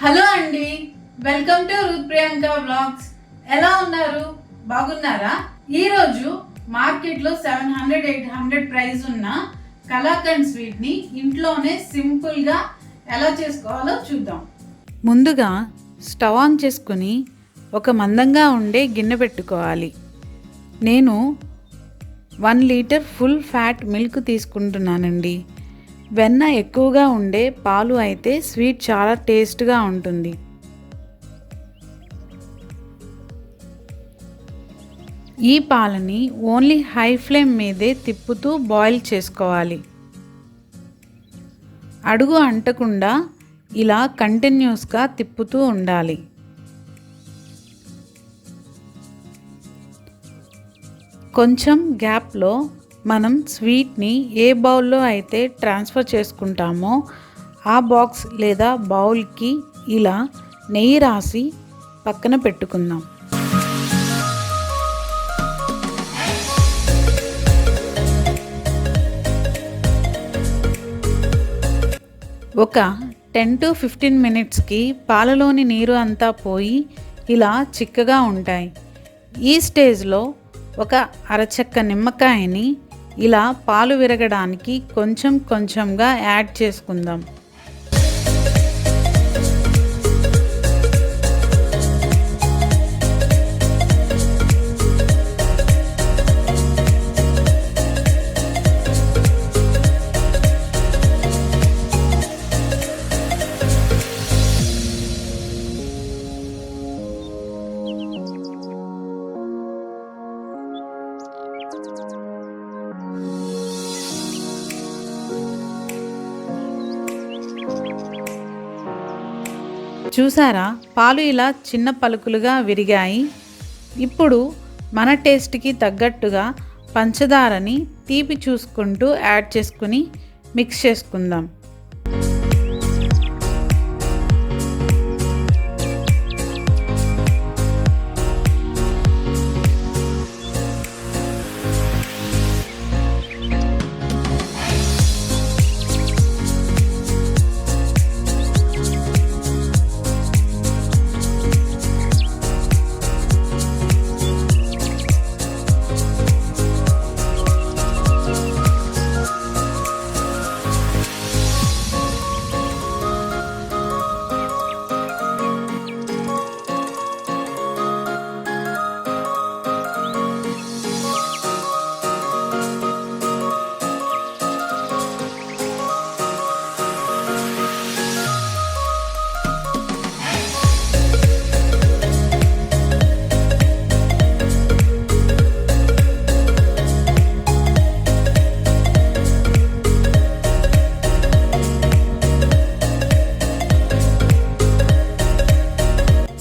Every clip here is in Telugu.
హలో అండి, welcome to Ruth Priyanka vlogs. ఎలా ఉన్నారు? బాగున్నారా? ఈరోజు మార్కెట్లో 700-800 ప్రైస్ ఉన్న కలాకండ్ స్వీట్ని ఇంట్లోనే సింపుల్గా ఎలా చేసుకోవాలో చూద్దాం. ముందుగా స్టవ్ ఆన్ చేసుకుని ఒక మందంగా ఉండే గిన్నె పెట్టుకోవాలి. నేను 1 లీటర్ ఫుల్ ఫ్యాట్ మిల్క్ తీసుకుంటున్నానండి. వెన్న ఎక్కువగా ఉండే పాలు అయితే స్వీట్ చాలా టేస్ట్గా ఉంటుంది. ఈ పాలని ఓన్లీ హై ఫ్లేమ్ మీదే తిప్పుతూ బాయిల్ చేసుకోవాలి. అడుగు అంటకుండా ఇలా కంటిన్యూస్గా తిప్పుతూ ఉండాలి. కొంచెం గ్యాప్లో మనం స్వీట్ని ఏ బౌల్లో అయితే ట్రాన్స్ఫర్ చేసుకుంటామో ఆ బాక్స్ లేదా బౌల్కి ఇలా నెయ్యి రాసి పక్కన పెట్టుకుందాం. ఒక 10 to 15 మినిట్స్కి పాలలోని నీరు అంతా పోయి ఇలా చిక్కగా ఉంటాయి. ఈ స్టేజ్లో ఒక అరచెక్క నిమ్మకాయని ఇలా పాలు విరగడానికి కొంచెం కొంచెంగా యాడ్ చేసుకుందాం. చూసారా, పాలు ఇలా చిన్న పలుకులుగా విరిగాయి. ఇప్పుడు మన టేస్ట్కి తగ్గట్టుగా పంచదారని తీపి చూసుకుంటూ యాడ్ చేసుకుని మిక్స్ చేసుకుందాం.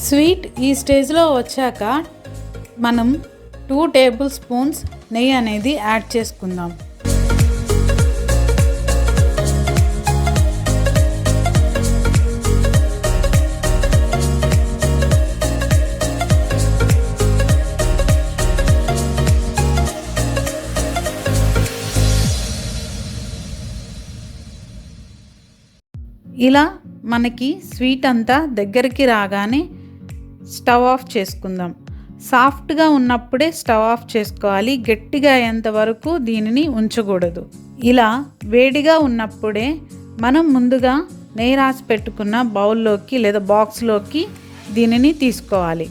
స్వీట్ ఈ స్టేజ్లో వచ్చాక మనం 2 టేబుల్ స్పూన్స్ నెయ్యి అనేది యాడ్ చేసుకుందాం. ఇలా మనకి స్వీట్ అంతా దగ్గరికి రాగానే స్టవ్ ఆఫ్ చేసుకుందాం. సాఫ్ట్గా ఉన్నప్పుడే స్టవ్ ఆఫ్ చేసుకోవాలి. గట్టిగా అయ్యేంత వరకు దీనిని ఉంచకూడదు. ఇలా వేడిగా ఉన్నప్పుడే మనం ముందుగా నెయ్యి రాసి పెట్టుకున్న బౌల్లోకి లేదా బాక్స్లోకి దీనిని తీసుకోవాలి.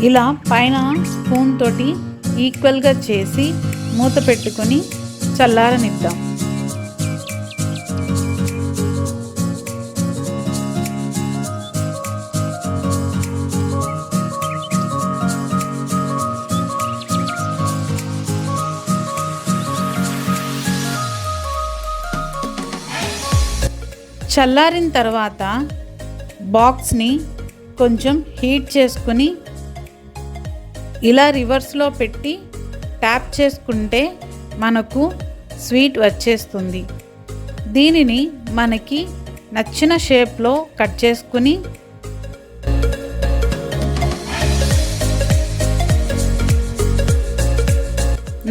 ఇలా పైన స్పూన్ తోటి ఈక్వల్గా చేసి మూత పెట్టుకొని చల్లారనిద్దాం. చల్లారిన తర్వాత బాక్స్ని కొంచెం హీట్ చేసుకుని ఇలా రివర్స్లో పెట్టి ట్యాప్ చేసుకుంటే మనకు స్వీట్ వచ్చేస్తుంది. దీనిని మనకి నచ్చిన షేప్లో కట్ చేసుకుని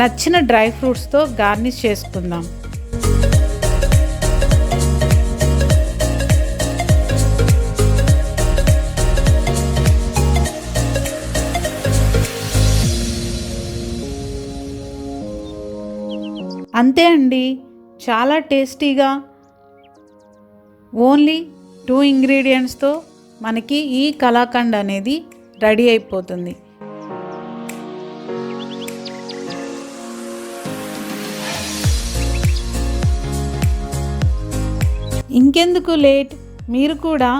నచ్చిన డ్రై ఫ్రూట్స్తో గార్నిష్ చేసుకుందాం. అంతే అండి, చాలా టేస్టీగా ఓన్లీ 2 ఇంగ్రీడియంట్స్తో మనకి ఈ కలాకండ్ అనేది రెడీ అయిపోతుంది. ఇంకెందుకు లేట్, మీరు కూడా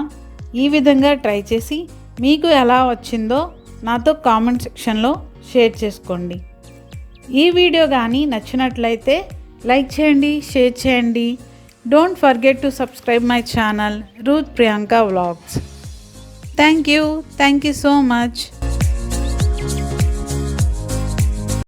ఈ విధంగా ట్రై చేసి మీకు ఎలా వచ్చిందో నాతో కామెంట్ సెక్షన్లో షేర్ చేసుకోండి. ఈ వీడియో కానీ నచ్చినట్లయితే లైక్ చేయండి, షేర్ చేయండి. Don't forget to subscribe my channel Ruth Priyanka vlogs. Thank you so much.